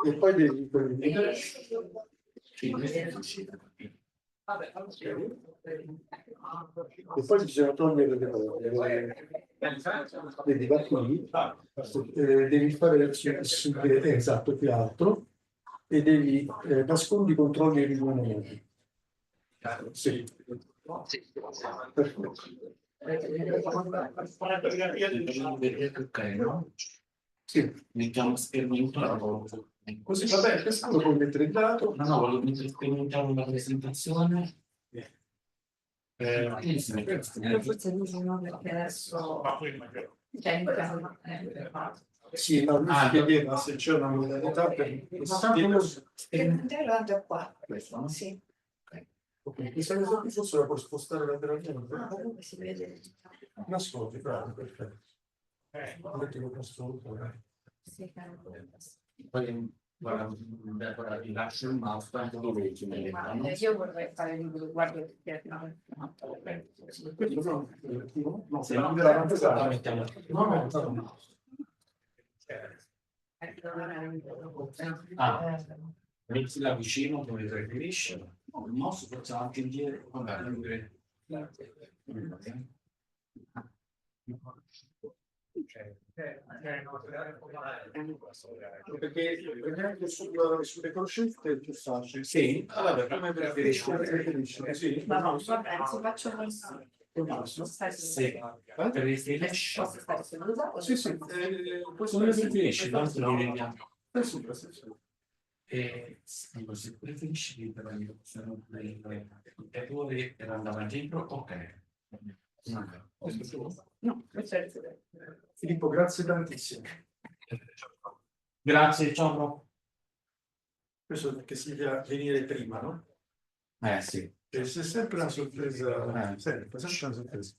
E poi devi e poi bisogna togliere le vedi da qui, devi fare esatto più altro e devi nascondi i controlli di rimanenti. Sì. Perfetto. Sì. Mettiamo schermo. Così va bene, questo lo puoi mettere in dato. No, volevo mettere una presentazione. Forse l'uso perché adesso sì, ma lui si chiedeva se c'è una modalità per sperimentare qua. Sì. Ok, questa cosa qui forse la puoi spostare lateralmente. Comunque si vede. Nascondi, bravo, perfetto. Metti lo posto. Sì, Poi Deborah, ti lascio il mouse, tanto lo vedi. io vorrei fare il guardo No, se non la mettiamo. Metti là vicino come preferisci. Il mouse facciamo anche indietro. Perché sulle conoscenze più facile. Sì, allora come preferisci? Sì. No, vabbè, se faccio Sì. Per il flash? Posso stare seduta? Sì, sì. Come preferisci? Tanto lo vediamo. Sì. E se preferisci libera il computore per andare dentro, ok. No, Filippo, grazie tantissimo. Grazie, ciao Prof. Questo perché si deve venire prima, no? Sì. C'è sempre una sorpresa. Sempre una sorpresa.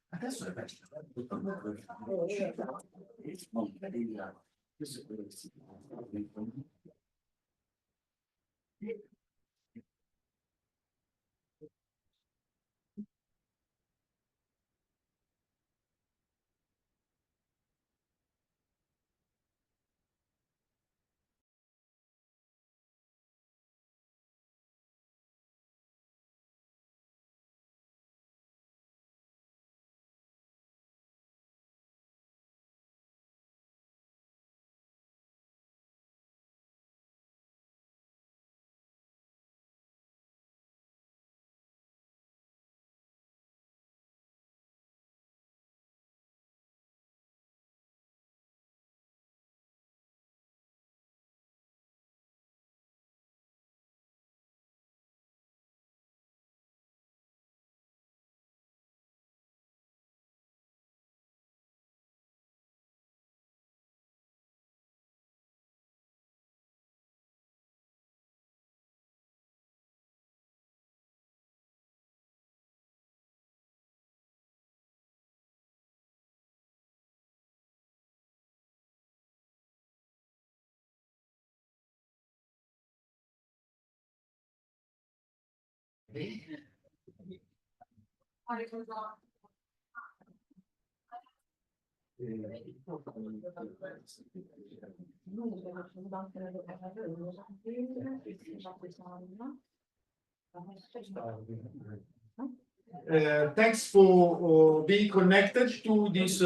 Adesso è Thanks for being connected to this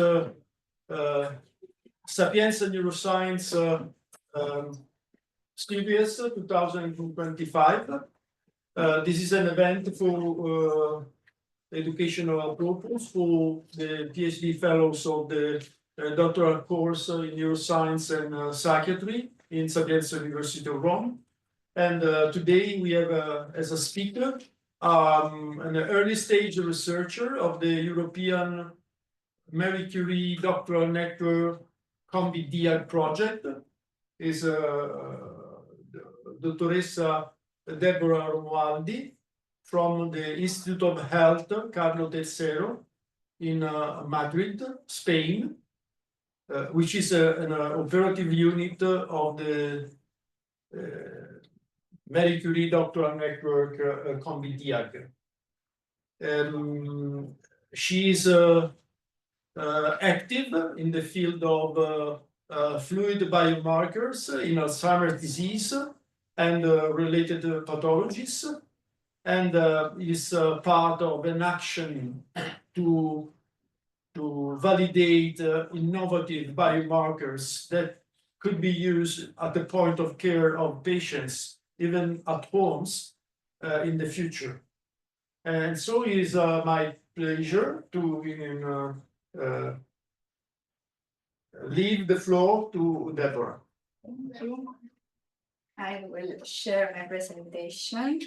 Sapienza Neuroscience Series 2025. This is an event for educational purpose for the PhD fellows of the Doctoral Course in Neuroscience and Psychiatry in Sapienza University of Rome. And today we have as a speaker an early stage researcher of the European Marie Curie Doctoral Network CombiDiag project is Dottoressa Deborah Romualdi from the Institute of Health Carlo III in Madrid, Spain, which is an operative unit of the Marie Curie Doctoral Network CombiDiag. She is active in the field of fluid biomarkers in Alzheimer's disease and related pathologies, and is part of an action to validate innovative biomarkers that could be used at the point of care of patients, even at homes in the future. And so it is my pleasure to leave the floor to Deborah. Thank you. I will share my presentation.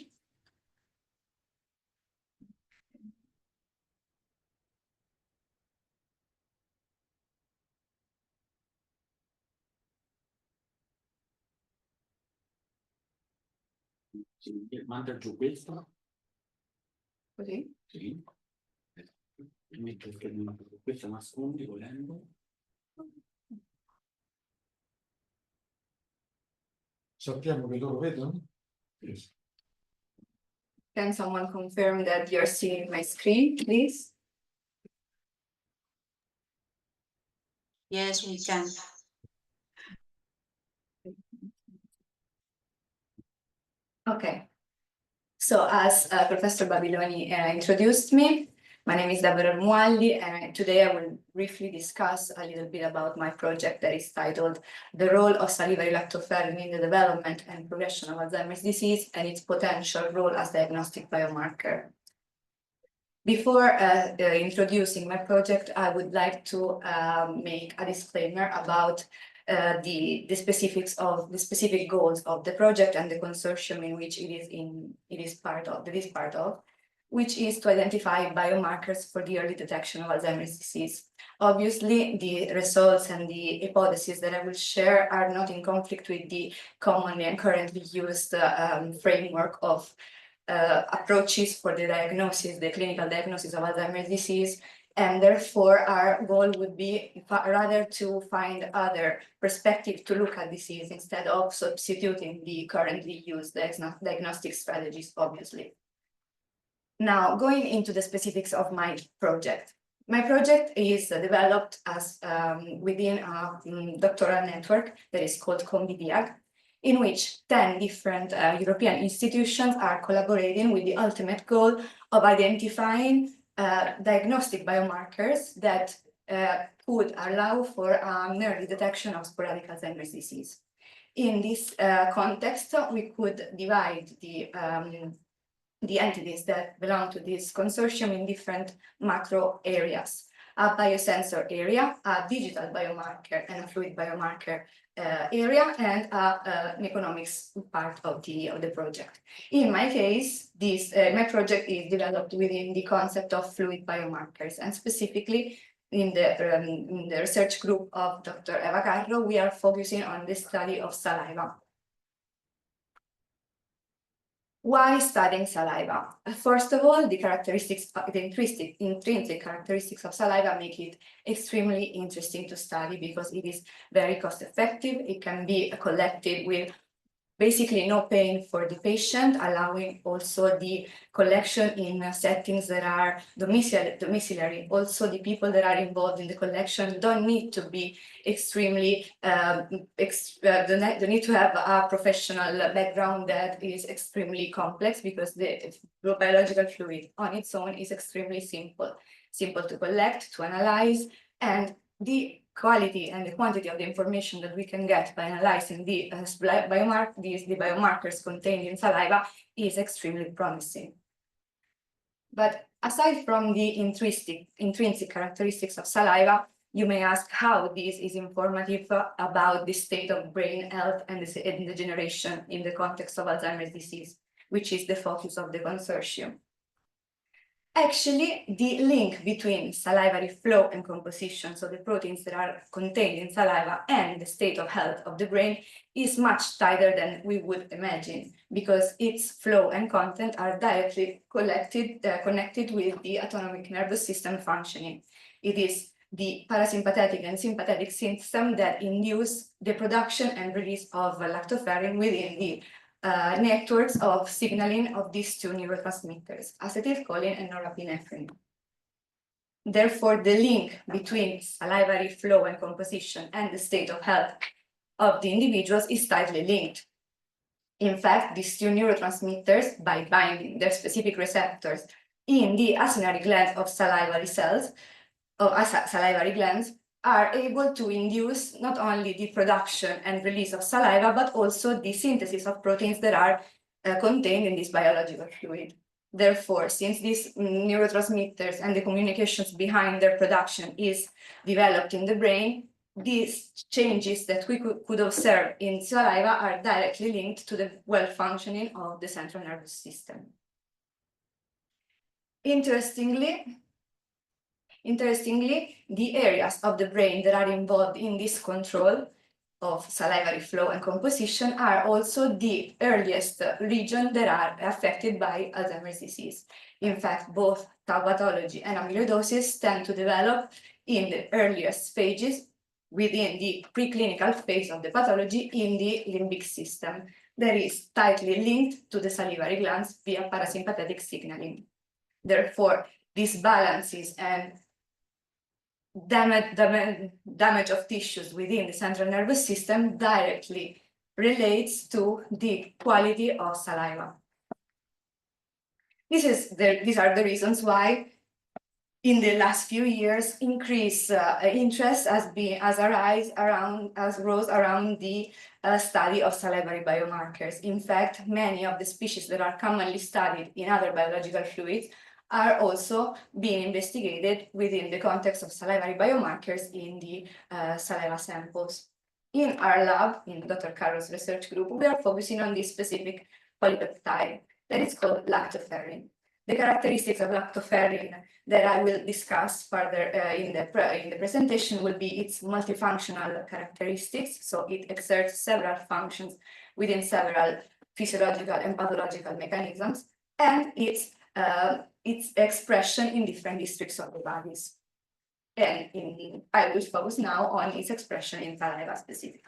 Manda giù questo. Così. Sì. Metto questo nascondi volendo. Sappiamo che loro vedono? Yes. Can someone confirm that you're seeing my screen, please? Yes, we can. Okay. So as Professor Babiloni introduced me, my name is Deborah Romualdi, and today I will briefly discuss a little bit about my project that is titled The Role of Salivary Lactoferrin in the Development and Progression of Alzheimer's Disease and its Potential Role as Diagnostic Biomarker. Before introducing my project, I would like to make a disclaimer about the specifics of the specific goals of the project and the consortium in which it is part of, which is to identify biomarkers for the early detection of Alzheimer's disease. Obviously, the results and the hypotheses that I will share are not in conflict with the commonly and currently used framework of approaches for the diagnosis, the clinical diagnosis of Alzheimer's disease, and therefore our goal would be rather to find other perspectives to look at disease instead of substituting the currently used diagnostic strategies, obviously. Now, going into the specifics of my project. My project is developed as within a doctoral network that is called CombiDiag, in which 10 different European institutions are collaborating with the ultimate goal of identifying diagnostic biomarkers that could allow for an early detection of sporadic Alzheimer's disease. In this context, we could divide the entities that belong to this consortium in different macro areas: a biosensor area, a digital biomarker and a fluid biomarker area, and an economics part of the project. In my case, my project is developed within the concept of fluid biomarkers, and specifically in the research group of Dr. Eva Carro, we are focusing on the study of saliva. Why studying saliva? First of all, the intrinsic characteristics of saliva make it extremely interesting to study because it is very cost effective. It can be collected with basically no pain for the patient, allowing also the collection in settings that are domiciliary. Also, the people that are involved in the collection don't need to be extremely, don't need to have a professional background that is extremely complex, because the biological fluid on its own is extremely simple to collect, to analyze, and the quality and the quantity of the information that we can get by analyzing the biomarkers contained in saliva is extremely promising. But aside from the intrinsic characteristics of saliva, you may ask how this is informative about the state of brain health and the degeneration in the context of Alzheimer's disease, which is the focus of the consortium. Actually, the link between salivary flow and composition, so the proteins that are contained in saliva, and the state of health of the brain is much tighter than we would imagine, because its flow and content are directly connected with the autonomic nervous system functioning. It is the parasympathetic and sympathetic system that induce the production and release of lactoferrin within the networks of signaling of these two neurotransmitters, acetylcholine and norepinephrine. Therefore, the link between salivary flow and composition and the state of health of the individuals is tightly linked. In fact, these two neurotransmitters, by binding their specific receptors in the axillary glands of salivary cells, salivary glands, are able to induce not only the production and release of saliva, but also the synthesis of proteins that are contained in this biological fluid. Therefore, since these neurotransmitters and the communications behind their production is developed in the brain, these changes that we could observe in saliva are directly linked to the well-functioning of the central nervous system. Interestingly, the areas of the brain that are involved in this control of salivary flow and composition are also the earliest region that are affected by Alzheimer's disease. In fact, both tau pathology and amyloidosis tend to develop in the earliest stages within the preclinical phase of the pathology in the limbic system that is tightly linked to the salivary glands via parasympathetic signaling. Therefore, these balances and damage of tissues within the central nervous system directly relates to the quality of saliva. These are the reasons why in the last few years increased interest rose around the study of salivary biomarkers. In fact, many of the species that are commonly studied in other biological fluids are also being investigated within the context of salivary biomarkers in the saliva samples. In our lab, in Dr. Carro's research group, we are focusing on this specific polypeptide that is called lactoferrin. The characteristics of lactoferrin that I will discuss further in the presentation will be its multifunctional characteristics, so it exerts several functions within several physiological and pathological mechanisms, and its expression in different districts of the bodies. And I will focus now on its expression in saliva specifically.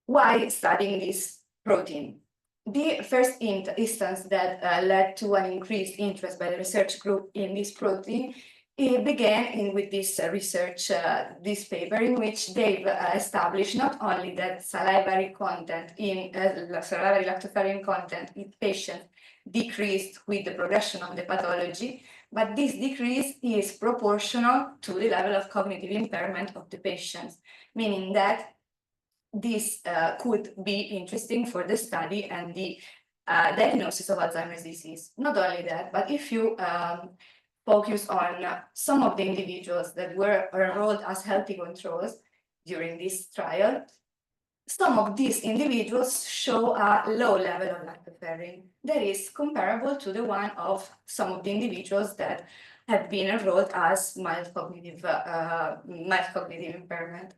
Why studying this protein? The first instance that led to an increased interest by the research group in this protein, it began with this research, this paper in which they've established not only that salivary content in salivary lactoferrin content in patients decreased with the progression of the pathology, but this decrease is proportional to the level of cognitive impairment of the patients, meaning that this could be interesting for the study and the diagnosis of Alzheimer's disease. Not only that, but if you focus on some of the individuals that were enrolled as healthy controls during this trial, some of these individuals show a low level of lactoferrin that is comparable to the one of some of the individuals that have been enrolled as mild cognitive impairment.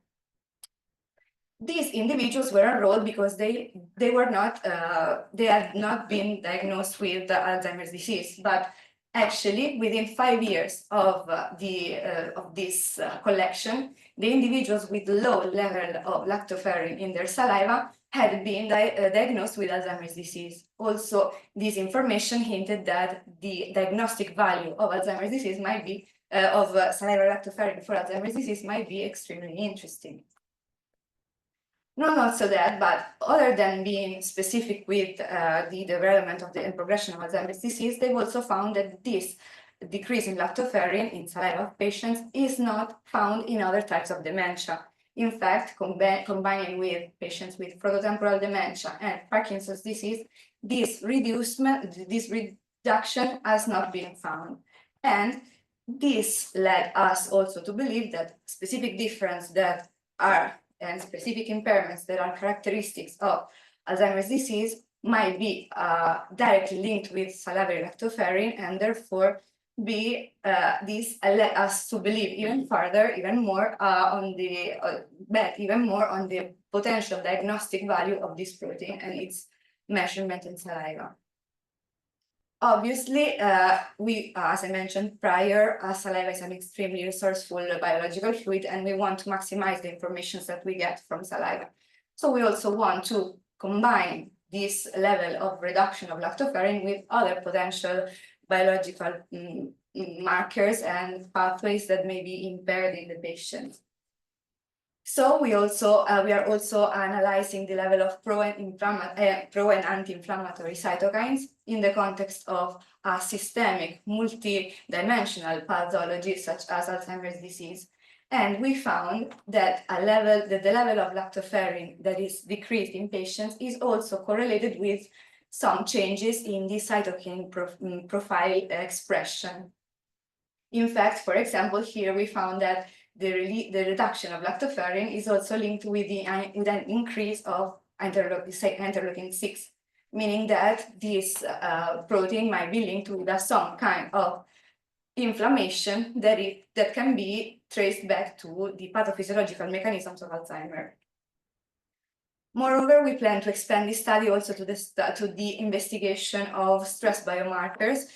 These individuals were enrolled because they had not been diagnosed with Alzheimer's disease, but actually within 5 years of this collection, the individuals with low level of lactoferrin in their saliva had been diagnosed with Alzheimer's disease. Also, this information hinted that the diagnostic value of Alzheimer's disease might be of salivary lactoferrin for Alzheimer's disease might be extremely interesting. Not also that, but other than being specific with the development of the progression of Alzheimer's disease, they've also found that this decrease in lactoferrin in saliva of patients is not found in other types of dementia. In fact, combining with patients with frontotemporal dementia and Parkinson's disease, this reduction has not been found. And this led us also to believe that specific differences that are and specific impairments that are characteristics of Alzheimer's disease might be directly linked with salivary lactoferrin, and therefore this led us to believe even further, even more on the potential diagnostic value of this protein and its measurement in saliva. Obviously, as I mentioned prior, saliva is an extremely resourceful biological fluid, and we want to maximize the information that we get from saliva. So we also want to combine this level of reduction of lactoferrin with other potential biological markers and pathways that may be impaired in the patient. So we are also analyzing the level of pro and anti-inflammatory cytokines in the context of a systemic, multi-dimensional pathology such as Alzheimer's disease. And we found that the level of lactoferrin that is decreased in patients is also correlated with some changes in the cytokine profile expression. In fact, for example, here we found that the reduction of lactoferrin is also linked with an increase of interleukin-6, meaning that this protein might be linked with some kind of inflammation that can be traced back to the pathophysiological mechanisms of Alzheimer. Moreover, we plan to expand this study also to the investigation of stress biomarkers,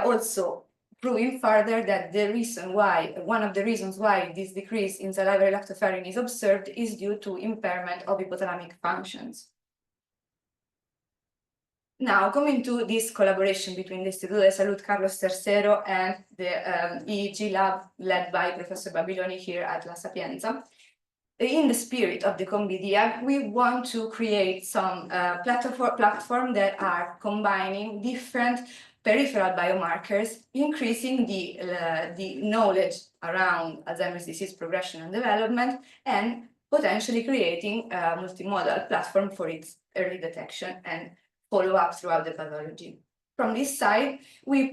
also proving further that one of the reasons why this decrease in salivary lactoferrin is observed is due to impairment of hypothalamic functions. Now, coming to this collaboration between the Istituto de Salud Carlos III and the EEG lab led by Professor Babiloni here at La Sapienza, in the spirit of the CombiDiag, we want to create some platform that are combining different peripheral biomarkers, increasing the knowledge around Alzheimer's disease progression and development, and potentially creating a multimodal platform for its early detection and follow-up throughout the pathology. From this side, we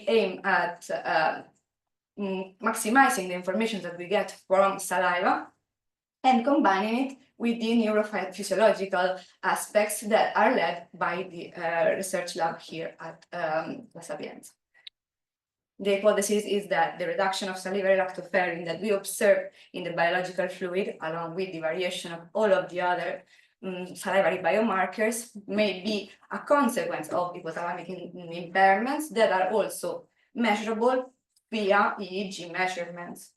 aim at maximizing the information that we get from saliva and combining it with the neurophysiological aspects that are led by the research lab here at La Sapienza. The hypothesis is that the reduction of salivary lactoferrin that we observe in the biological fluid, along with the variation of all of the other salivary biomarkers, may be a consequence of hypothalamic impairments that are also measurable via EEG measurements.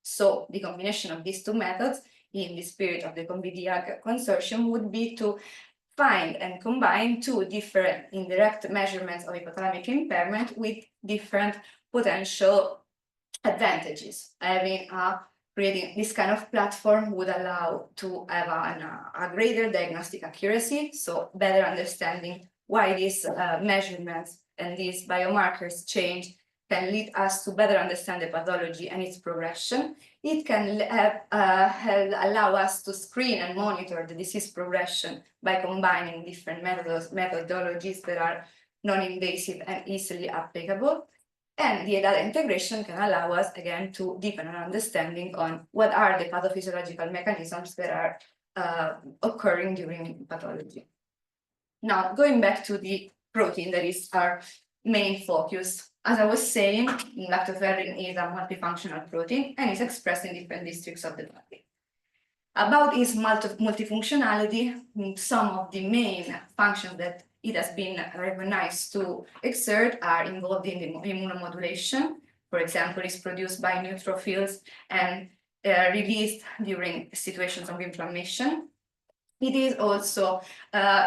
So the combination of these two methods in the spirit of the CombiDiag consortium would be to find and combine two different indirect measurements of hypothalamic impairment with different potential advantages. Creating this kind of platform would allow to have a greater diagnostic accuracy, so better understanding why these measurements and these biomarkers change can lead us to better understand the pathology and its progression. It can allow us to screen and monitor the disease progression by combining different methodologies that are non-invasive and easily applicable. And the data integration can allow us, again, to deepen our understanding on what are the pathophysiological mechanisms that are occurring during pathology. Now, going back to the protein that is our main focus. As I was saying, lactoferrin is a multifunctional protein and is expressed in different districts of the body. About its multifunctionality, some of the main functions that it has been recognized to exert are involved in the immunomodulation. For example, it's produced by neutrophils and released during situations of inflammation. It is also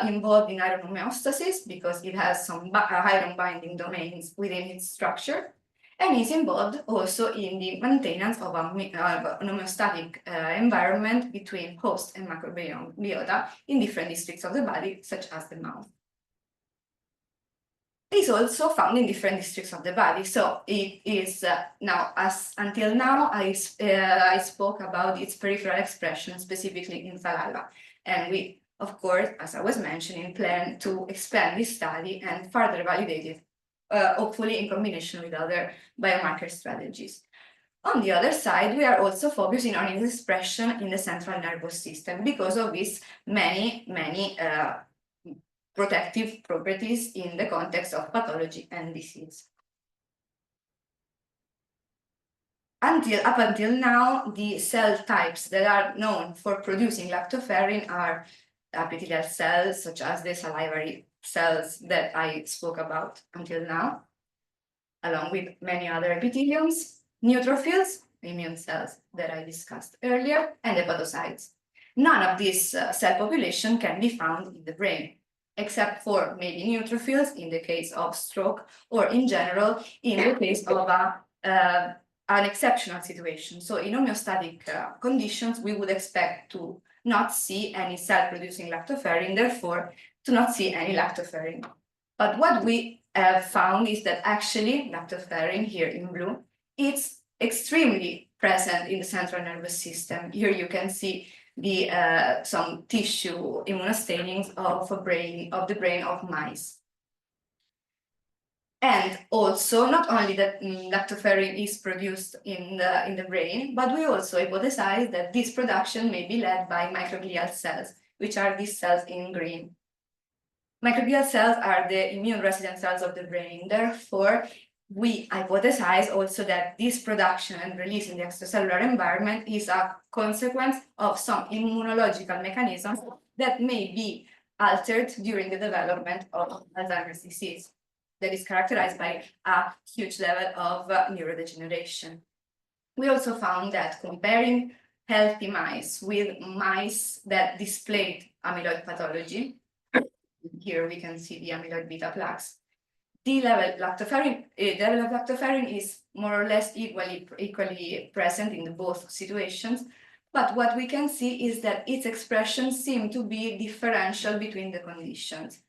involved in iron homeostasis because it has some iron binding domains within its structure, and is involved also in the maintenance of an homeostatic environment between host and microbiota in different districts of the body, such as the mouth. It is also found in different districts of the body. So it is until now, I spoke about its peripheral expression, specifically in saliva. And we, of course, as I was mentioning, plan to expand this study and further validate it, hopefully in combination with other biomarker strategies. On the other side, we are also focusing on its expression in the central nervous system because of its many protective properties in the context of pathology and disease. Up until now, the cell types that are known for producing lactoferrin are epithelial cells, such as the salivary cells that I spoke about until now, along with many other epitheliums, neutrophils, immune cells that I discussed earlier, and hepatocytes. None of these cell population can be found in the brain. except for maybe neutrophils in the case of stroke, or in general in the case of an exceptional situation. So in homeostatic conditions, we would expect to not see any cell-producing lactoferrin, therefore to not see any lactoferrin. But what we have found is that actually lactoferrin, here in blue, it's extremely present in the central nervous system. Here you can see the some tissue immunostainings of the brain of mice. And also, not only that lactoferrin is produced in the brain, but we also hypothesize that this production may be led by microglial cells, which are these cells in green. Microglial cells are the immune resident cells of the brain. Therefore, we hypothesize also that this production and release in the extracellular environment is a consequence of some immunological mechanisms that may be altered during the development of Alzheimer's disease, that is characterized by a huge level of neurodegeneration. We also found that comparing healthy mice with mice that displayed amyloid pathology, here we can see the amyloid beta plaques, the level of lactoferrin is more or less equally present in both situations, but what we can see is that its expression seems to be differential between the conditions.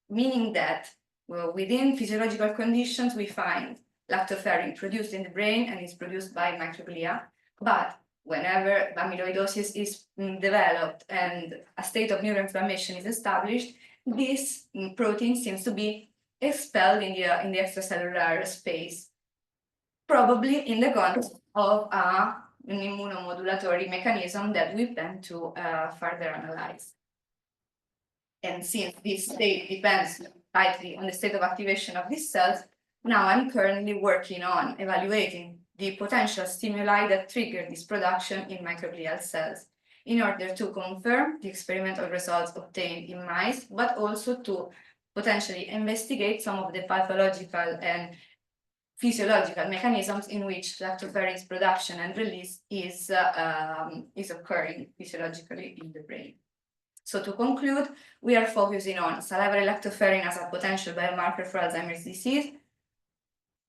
Meaning that within physiological conditions, we find lactoferrin produced in the brain and is produced by microglia, but whenever amyloidosis is developed and a state of neuroinflammation is established, this protein seems to be expelled in the extracellular space, probably in the context of an immunomodulatory mechanism that we plan to further analyze. And since this state depends tightly on the state of activation of these cells, now I'm currently working on evaluating the potential stimuli that trigger this production in microglial cells, in order to confirm the experimental results obtained in mice, but also to potentially investigate some of the pathological and physiological mechanisms in which lactoferin's production and release is occurring physiologically in the brain. So to conclude, we are focusing on salivary lactoferrin as a potential biomarker for Alzheimer's disease,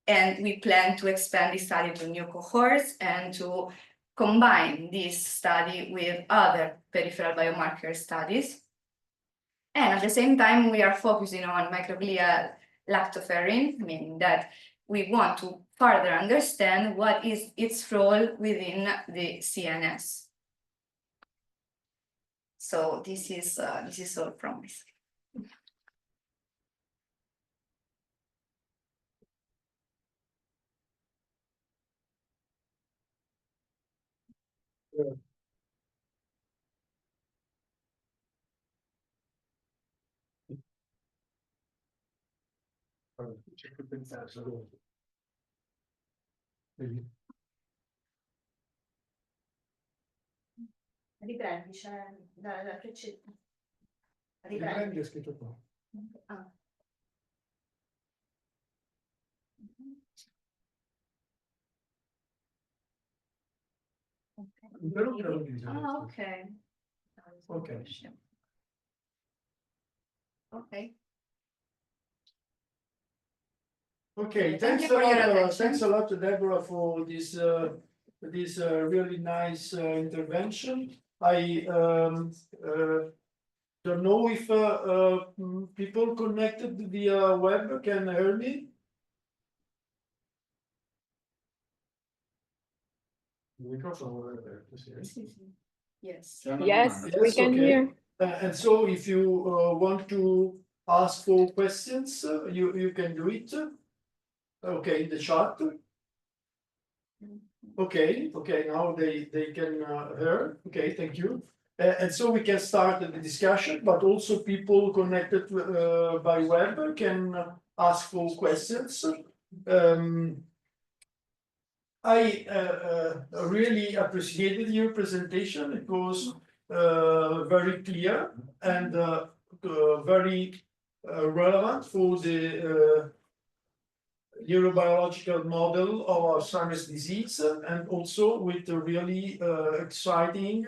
and we plan to expand this study to new cohorts and to combine this study with other peripheral biomarker studies. And at the same time, we are focusing on microglial lactoferrin, meaning that we want to further understand what is its role within the CNS. So this is all from me. Riprendi, c'è la freccetta. Riprendi, è scritto qua. Ah. Però te lo dico. Ah, ok. Ok. Ok. Okay, Thank you for your attention. thanks a lot to Deborah for this really nice intervention. I don't know if people connected via web can hear me. Yes. Yes, we can okay. hear. And so if you want to ask for questions, you can do it. Okay, in the chat. Okay, now they can hear. Okay, thank you. And so we can start the discussion, but also people connected by web can ask for questions. I really appreciated your presentation. It was very clear and very relevant for the neurobiological model of Alzheimer's disease, and also with a really exciting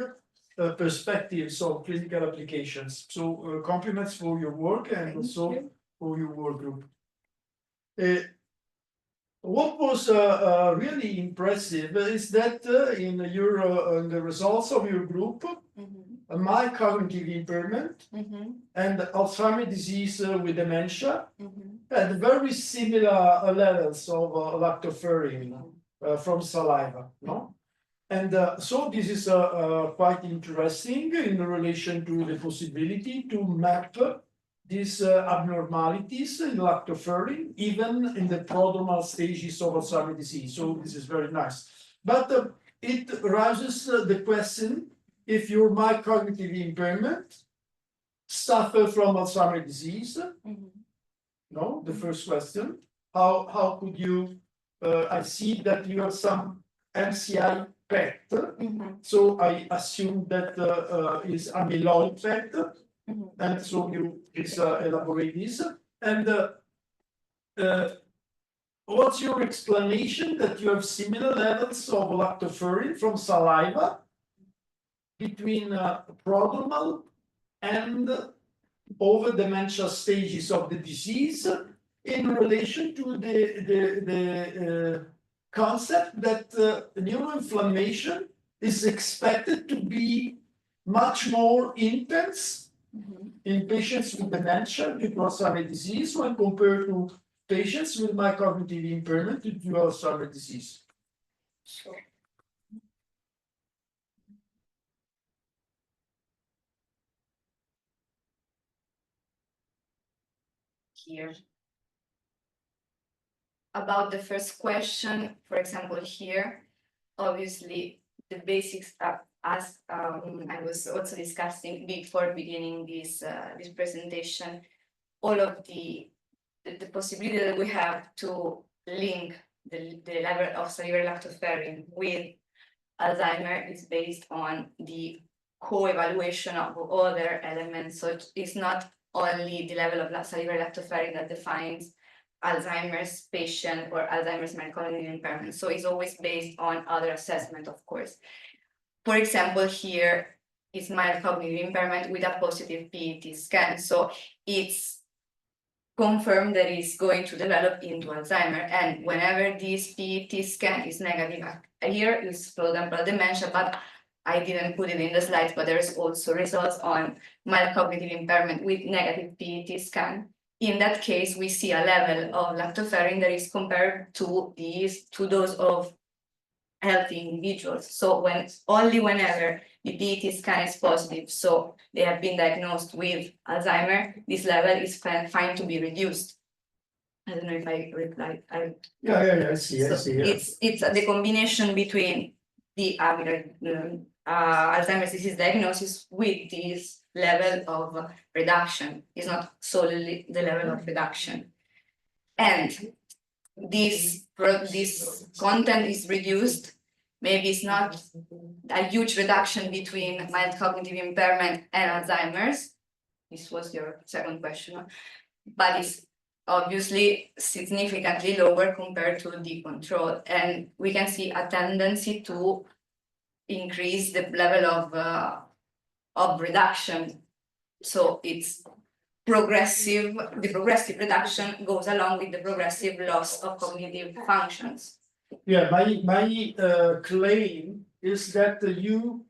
perspectives of clinical applications. So compliments for your work and also for your work group. What was really impressive is that in the results of your group, my cognitive impairment and Alzheimer's disease with dementia had very similar levels of lactoferrin from saliva, no? And so this is quite interesting in relation to the possibility to map these abnormalities in lactoferrin, even in the prodromal stages of Alzheimer's disease. So this is very nice. But it raises the question, if your mild cognitive impairment suffer from Alzheimer's disease, no, the first question, how could you, I see that you have some MCI PET, so I assume that is amyloid PET, and so you elaborate this. And what's your explanation that you have similar levels of lactoferrin from saliva between prodromal and over dementia stages of the disease in relation to the concept that neuroinflammation is expected to be much more intense in patients with dementia due to Alzheimer's disease when compared to patients with mild cognitive impairment due to Alzheimer's disease. Sure. Here. About the first question, for example, here, obviously the basics are, as I was also discussing before beginning this presentation, all of the possibility that we have to link the level of salivary lactoferrin with Alzheimer is based on the co-evaluation of other elements. So it's not only the level of salivary lactoferrin that defines Alzheimer's patient or Alzheimer's mild cognitive impairment. So it's always based on other assessment, of course. For example, here is mild cognitive impairment with a positive PET scan. So it's confirmed that it's going to develop into Alzheimer. And whenever this PET scan is negative, here is frontotemporal dementia, but I didn't put it in the slides, but there's also results on mild cognitive impairment with negative PET scan. In that case, we see a level of lactoferrin that is compared to those of healthy individuals. So only whenever the PET scan is positive, so they have been diagnosed with Alzheimer, this level is found to be reduced. I don't know if I replied. Yeah, I see. So Yeah. it's the combination between the Alzheimer's disease diagnosis with this level of reduction. It's not solely the level of reduction. And this content is reduced. Maybe it's not a huge reduction between mild cognitive impairment and Alzheimer's. This was your second question, but it's obviously significantly lower compared to the control. And we can see a tendency to increase the level of reduction. So it's progressive, the progressive reduction goes along with the progressive loss of cognitive functions. Yeah, my claim is that you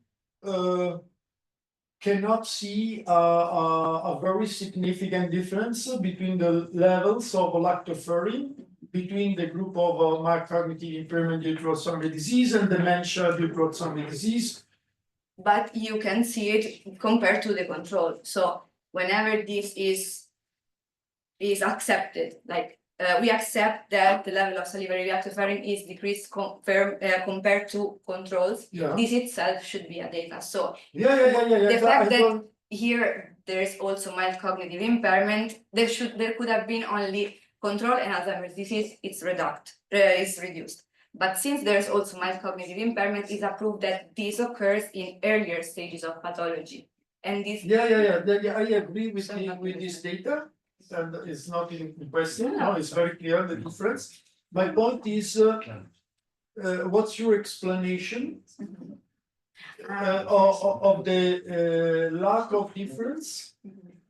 cannot see a very significant difference between the levels of lactoferrin between the group of mild cognitive impairment due to Alzheimer's disease and dementia due to Alzheimer's disease. But you can see it compared to the control. So whenever this is accepted, like we accept that the level of salivary lactoferrin is decreased compared to controls, this itself should be a data. So the fact that here there is also mild cognitive impairment, there could have been only control and Alzheimer's disease, it's reduced. But since there's also mild cognitive impairment, it's a proof that this occurs in earlier stages of pathology. And this I agree with this data, and it's not in question. No, it's very clear the difference. My point is, what's your explanation of the lack of difference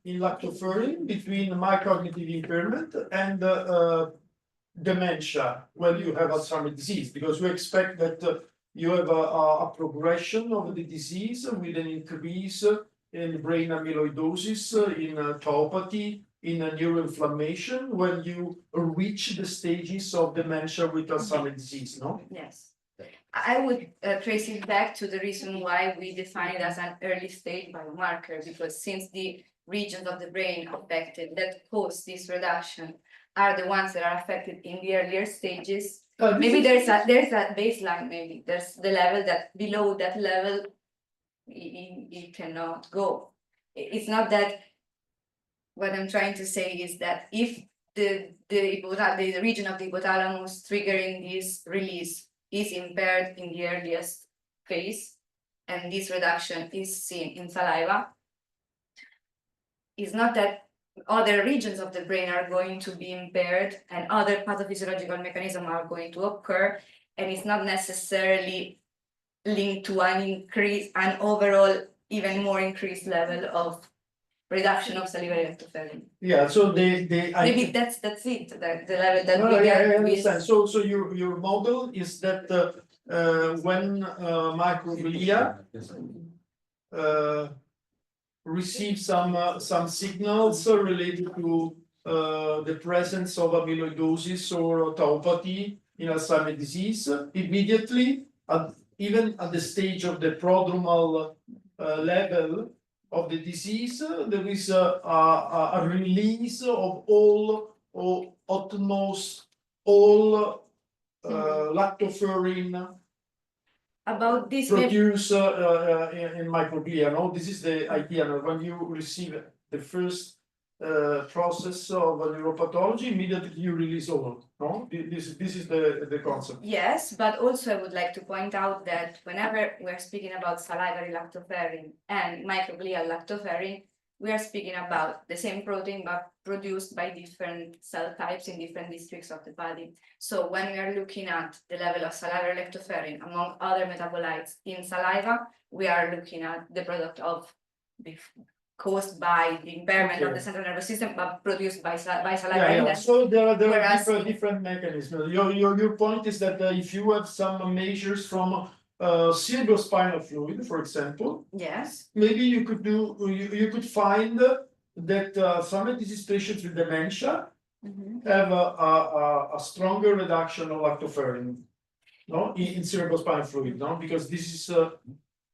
in lactoferrin between myocognitive impairment and dementia when you have Alzheimer's disease, because we expect that you have a progression of the disease with an increase in brain amyloidosis, in tauopathy, in neuroinflammation when you reach the stages of dementia with Alzheimer's disease, no? Yes. I would trace it back to the reason why we define it as an early stage biomarker, because since the regions of the brain affected that cause this reduction are the ones that are affected in the earlier stages, maybe there's a baseline, maybe there's the level that below that level it cannot go. It's not that. What I'm trying to say is that if the region of the hypothalamus triggering this release is impaired in the earliest phase, and this reduction is seen in saliva, it's not that other regions of the brain are going to be impaired and other pathophysiological mechanisms are going to occur, and it's not necessarily linked to an overall even more increased level of reduction of salivary lactoferrin. Yeah, so Maybe that's it, the level that No, we yeah, get I with. understand. So your model is that when microglia receive some signals related to the presence of amyloidosis or tauopathy in Alzheimer's disease, immediately, even at the stage of the prodromal level of the disease, there is a release of all or almost all lactoferrin About this, produced in microglia. No, this is the idea. No? When you receive the first process of neuropathology, immediately you release all. No, this is the concept. yes, but also I would like to point out that whenever we're speaking about salivary lactoferrin and microglial lactoferrin, we are speaking about the same protein but produced by different cell types in different districts of the body. So when we are looking at the level of salivary lactoferrin among other metabolites in saliva, we are looking at the product of caused by the impairment of the central nervous system, but produced by saliva. Yeah. So there Whereas are different mechanisms. Your point is that if you have some measures from cerebrospinal fluid, for example, yes, maybe you could find that some disease patients with dementia have a stronger reduction of lactoferrin, no, in cerebrospinal fluid, no, because this is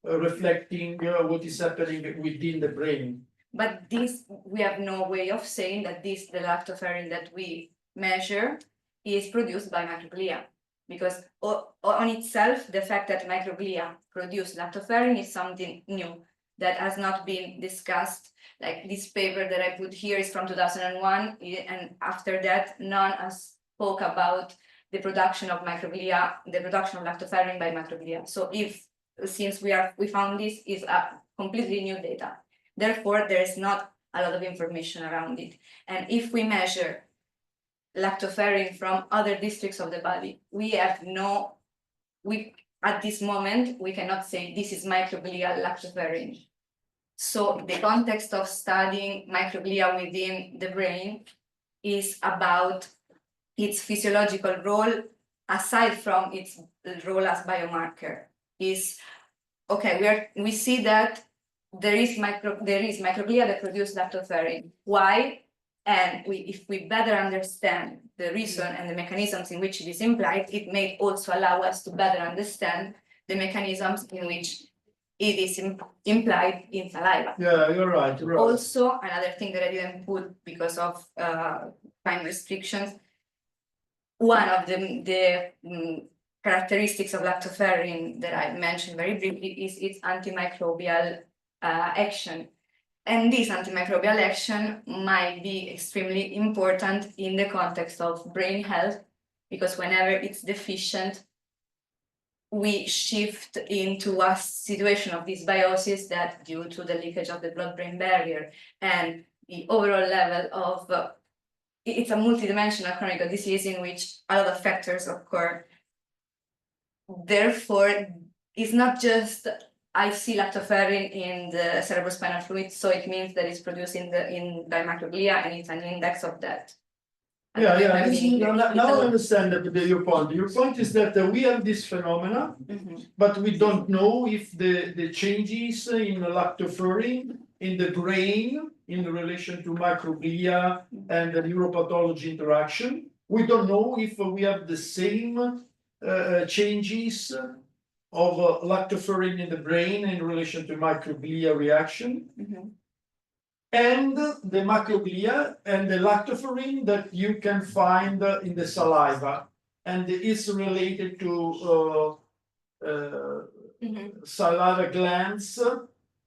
reflecting what is happening within the brain. But this, we have no way of saying that the lactoferrin that we measure is produced by microglia, because on itself, the fact that microglia produce lactoferrin is something new that has not been discussed. Like this paper that I put here is from 2001, and after that, none has spoke about the production of microglia, the production of lactoferrin by microglia. So since we found this is a completely new data, therefore there is not a lot of information around it. And if we measure lactoferrin from other districts of the body, at this moment we cannot say this is microglial lactoferrin. So the context of studying microglia within the brain is about its physiological role, aside from its role as biomarker. Is okay, we see that there is microglia that produce lactoferrin. Why? And if we better understand the reason and the mechanisms in which it is implied, it may also allow us to better understand the mechanisms in which it is implied in saliva. Yeah, you're right. Also, another thing that I didn't put because of time restrictions, one of the characteristics of lactoferrin that I mentioned very briefly is its antimicrobial action. And this antimicrobial action might be extremely important in the context of brain health, because whenever it's deficient, we shift into a situation of dysbiosis that, due to the leakage of the blood-brain barrier and the overall level of, it's a multidimensional chronic disease in which a lot of factors occur. Therefore, it's not just I see lactoferrin in the cerebrospinal fluid, so it means that it's produced in the microglia, and it's an index of that. Yeah. Now I understand your point. Your point is that we have this phenomena, but we don't know if the changes in lactoferrin in the brain in relation to microglia and the neuropathology interaction. We don't know if we have the same changes of lactoferrin in the brain in relation to microglia reaction. And the macroglia and the lactoferrin that you can find in the saliva, and it's related to saliva glands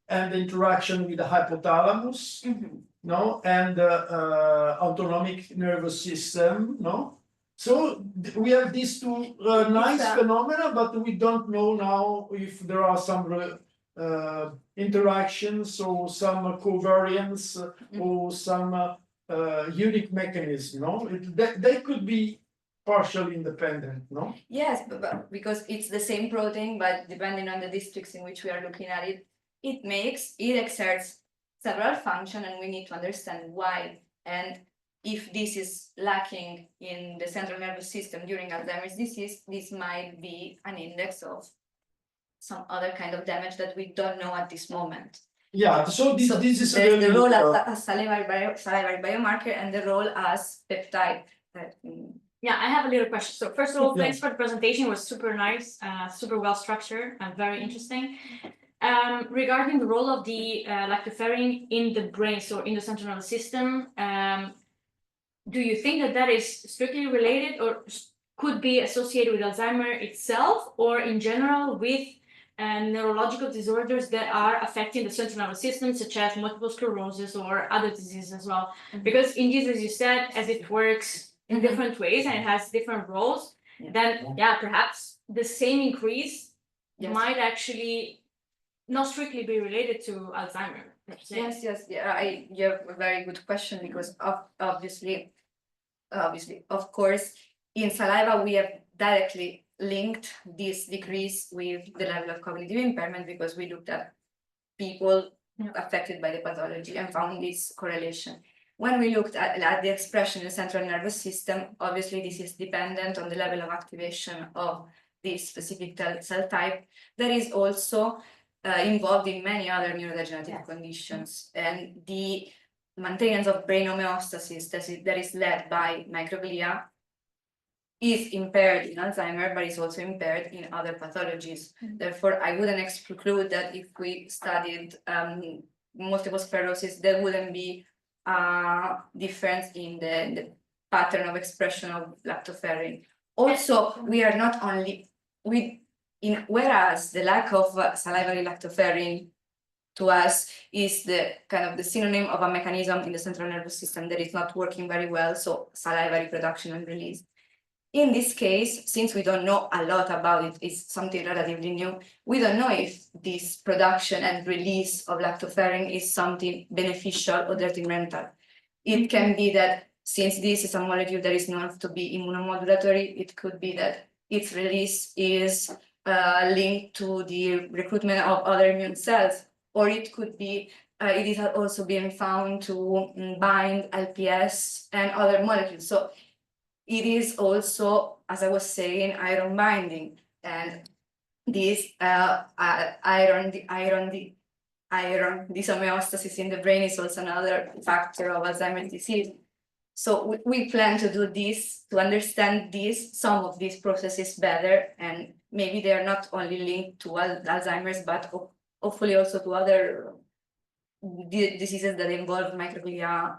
and the interaction with the hypothalamus, no, and autonomic nervous system, no. So we have these two nice phenomena, but we don't know now if there are some interactions or some covariance or some unique mechanism, no? They could be partially independent, no? Yes, but because it's the same protein, but depending on the districts in which we are looking at it, it exerts several functions, and we need to understand why. And if this is lacking in the central nervous system during Alzheimer's disease, this might be an index of some other kind of damage that we don't know at this moment. Yeah, so this is there's the role as salivary biomarker and the role as peptide. Yeah, I have a little question. So first of all, thanks for the presentation. It was super nice, super well structured and very interesting. Regarding the role of the lactoferrin in the brain, so in the central nervous system, do you think that is strictly related or could be associated with Alzheimer itself, or in general with neurological disorders that are affecting the central nervous system, such as multiple sclerosis or other diseases as well? Because in this, as you said, as it works in different ways and it has different roles, then perhaps the same increase might actually not strictly be related to Alzheimer. Yes, you have a very good question, because obviously, of course, in saliva we have directly linked this decrease with the level of cognitive impairment, because we looked at people affected by the pathology and found this correlation. When we looked at the expression in the central nervous system, obviously this is dependent on the level of activation of this specific cell type that is also involved in many other neurodegenerative conditions. And the maintenance of brain homeostasis that is led by microglia is impaired in Alzheimer, but is also impaired in other pathologies. Therefore, I wouldn't exclude that if we studied multiple sclerosis, there wouldn't be a difference in the pattern of expression of lactoferrin. Also, we are not only whereas the lack of salivary lactoferrin to us is the kind of the synonym of a mechanism in the central nervous system that is not working very well, so salivary production and release. In this case, since we don't know a lot about it, it's something relatively new, we don't know if this production and release of lactoferrin is something beneficial or detrimental. It can be that since this is a molecule that is known to be immunomodulatory, it could be that its release is linked to the recruitment of other immune cells, or it could be it is also being found to bind LPS and other molecules. So it is also, as I was saying, iron binding, and this iron homeostasis in the brain is also another factor of Alzheimer's disease. So we plan to do this, to understand some of these processes better, and maybe they are not only linked to Alzheimer's, but hopefully also to other diseases that involve microglia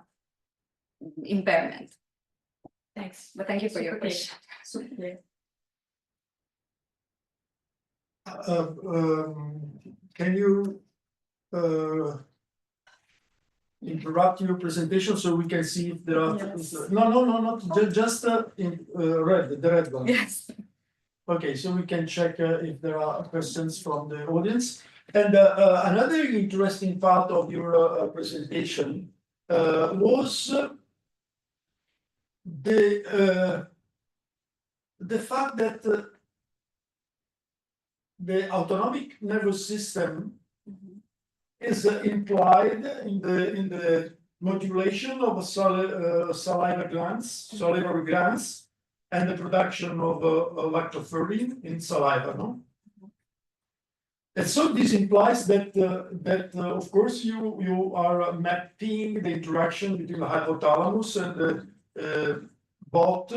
impairment. Thanks. But thank you for your question. Can you interrupt your presentation so we can see if there are not just in the red one. Yes. Okay, so we can check if there are questions from the audience. And another interesting part of your presentation was the fact that the autonomic nervous system is implied in the modulation of salivary glands, and the production of lactoferrin in saliva, no? And so this implies that of course you are mapping the interaction between the hypothalamus and the both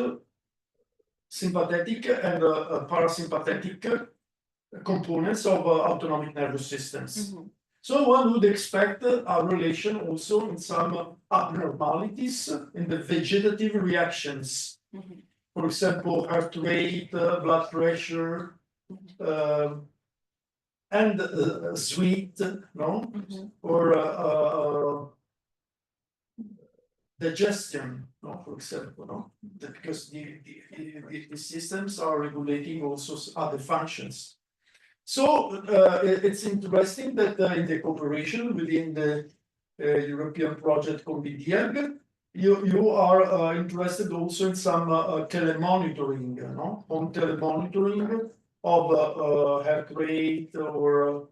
sympathetic and parasympathetic components of autonomic nervous systems. So one would expect a relation also in some abnormalities in the vegetative reactions. For example, heart rate, blood pressure, and sweet, no, or digestion, no, for example, no, because the systems are regulating also other functions. So it's interesting that in the cooperation within the European project CombiDiag, you are interested also in some telemonitoring, no, home telemonitoring of heart rate or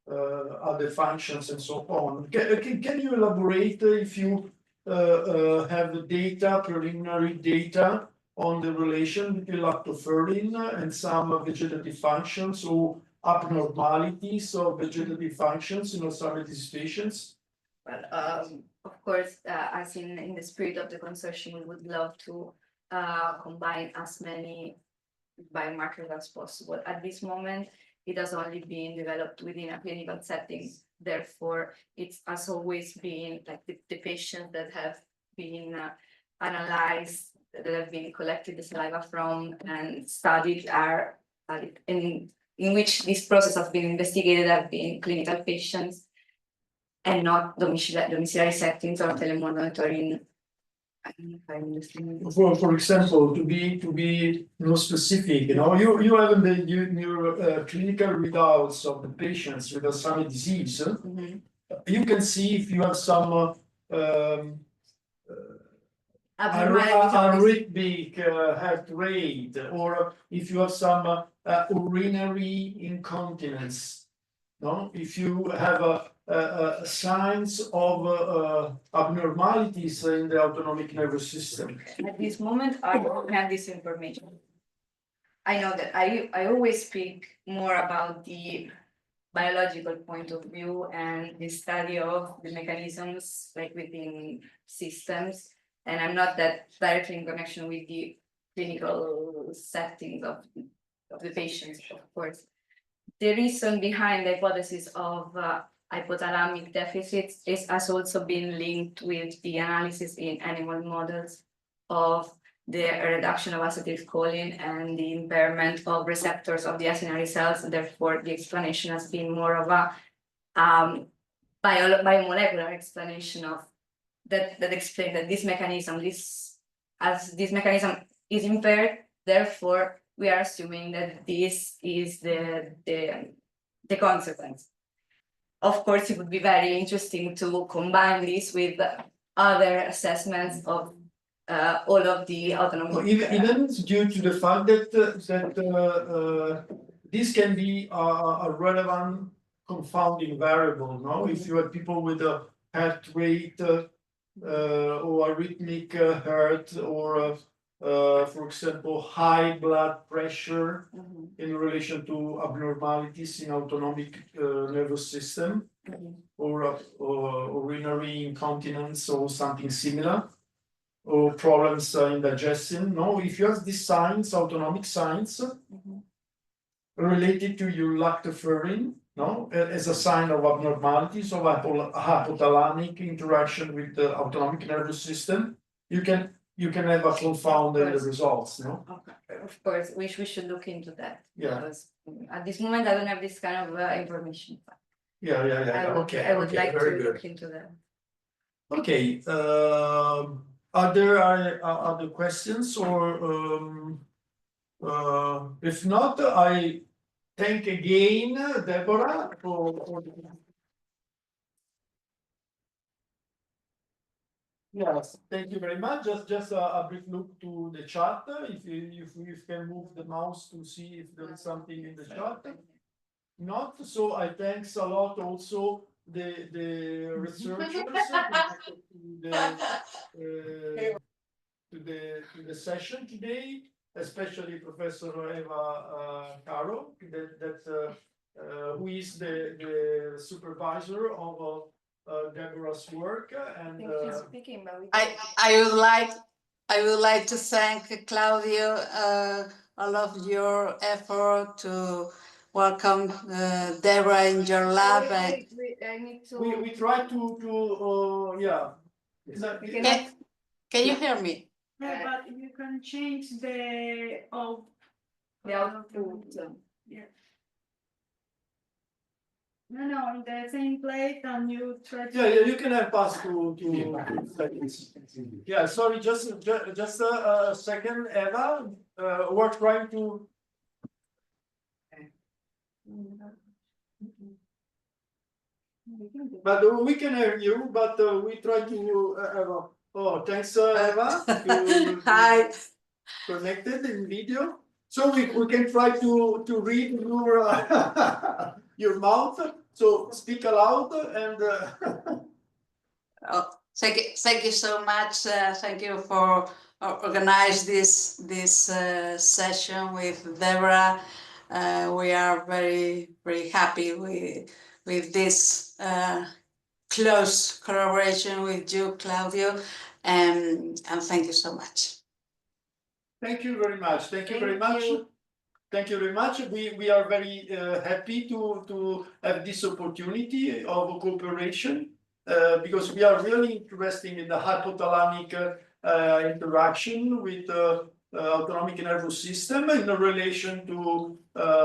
other functions and so on. Can you elaborate if you have data, preliminary data on the relation between lactoferrin and some vegetative functions or abnormalities of vegetative functions in Alzheimer's patients? Well, of course, as in the spirit of the consortium, we would love to combine as many biomarkers as possible. At this moment, it has only been developed within a clinical setting. Therefore, it has always been like the patients that have been analyzed, that have been collected the saliva from and studied are in which this process has been investigated have been clinical patients and not domiciliary settings or telemonitoring. For example, to be more specific, you know, you have your clinical results of the patients with Alzheimer's disease. You can see if you have some arrhythmic heart rate, or if you have some urinary incontinence. No, if you have signs of abnormalities in the autonomic nervous system. At this moment, I don't have this information. I know that I always speak more about the biological point of view and the study of the mechanisms like within systems, and I'm not that directly in connection with the clinical settings of the patients, of course. The reason behind the hypothesis of hypothalamic deficits has also been linked with the analysis in animal models of the reduction of acetylcholine and the impairment of receptors of the acinary cells. Therefore, the explanation has been more of a biomolecular explanation of that explains that this mechanism is impaired. Therefore, we are assuming that this is the consequence. Of course, it would be very interesting to combine this with other assessments of all of the autonomic. Even due to the fact that this can be a relevant confounding variable. No, if you have people with a heart rate or arrhythmic heart, or for example, high blood pressure in relation to abnormalities in autonomic nervous system, or urinary incontinence or something similar, or problems in digestion. No, if you have these signs, autonomic signs, related to your lactoferrin, no, as a sign of abnormalities of hypothalamic interaction with the autonomic nervous system, you can have a confounded results, no? Okay. Of course, we should look into that. Yeah. Because at this moment, I don't have this kind of information. Yeah. I would like very to good. look into that. Okay. Are there other questions, or if not, I thank again Deborah for Yes, thank you very much. Just a brief look to the chat. If you can move the mouse to see if there is something in the chat. not. So I thanks a lot also the researchers connected to the session today, especially Professor Eva Carro, who is the supervisor of Deborah's work, and speaking, but I would like to thank Claudio all of your effort to welcome Deborah in your lab. And I need to. we try to yeah. We cannot. can you hear me? Yeah, but you can change the The output. yeah. No, in the same place, and you try to. Yeah, you can help us to seconds. Yeah, sorry, just a second, Eva. We're trying to. But we can hear you, but we try to. Eva. Oh, thanks, Eva. Hi. Connected in video. So we can try to read your your mouth. So speak aloud and. Oh, thank you so much. Thank you for organize this session with Deborah. We are very happy with this close collaboration with you, Claudio, and thank you so much. Thank you very much. Thank you very much. you. Thank you very much. We are very happy to have this opportunity of cooperation because we are really interested in the hypothalamic interaction with the autonomic nervous system in relation to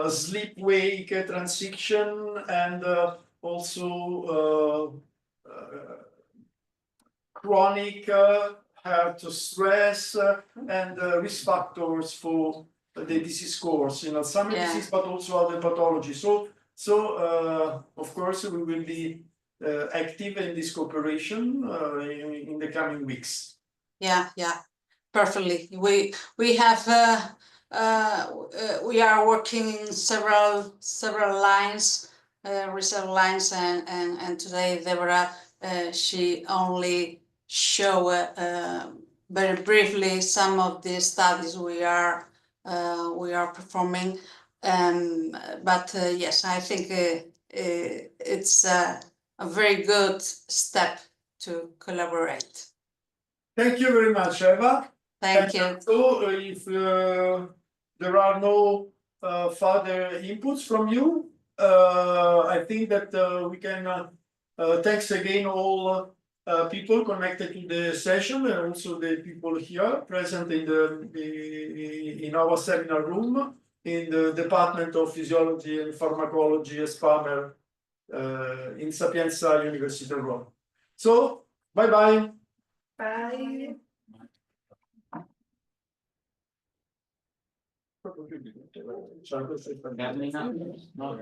sleep-wake transition and also chronic heart stress and risk factors for the disease course in Alzheimer's disease, but also other pathologies. So of course, we will be active in this cooperation in the coming weeks. Yeah, perfectly. We have we are working in several lines, research lines, and today Deborah she only show very briefly some of the studies we are performing, but yes, I think it's a very good step to collaborate. Thank you very much, Eva. Thank you. So if there are no further inputs from you, I think that we can thanks again all people connected to the session and also the people here present in our seminar room in the Department of Physiology and Pharmacology, Erspamer, in Sapienza University of Rome. So, bye-bye. Bye. No,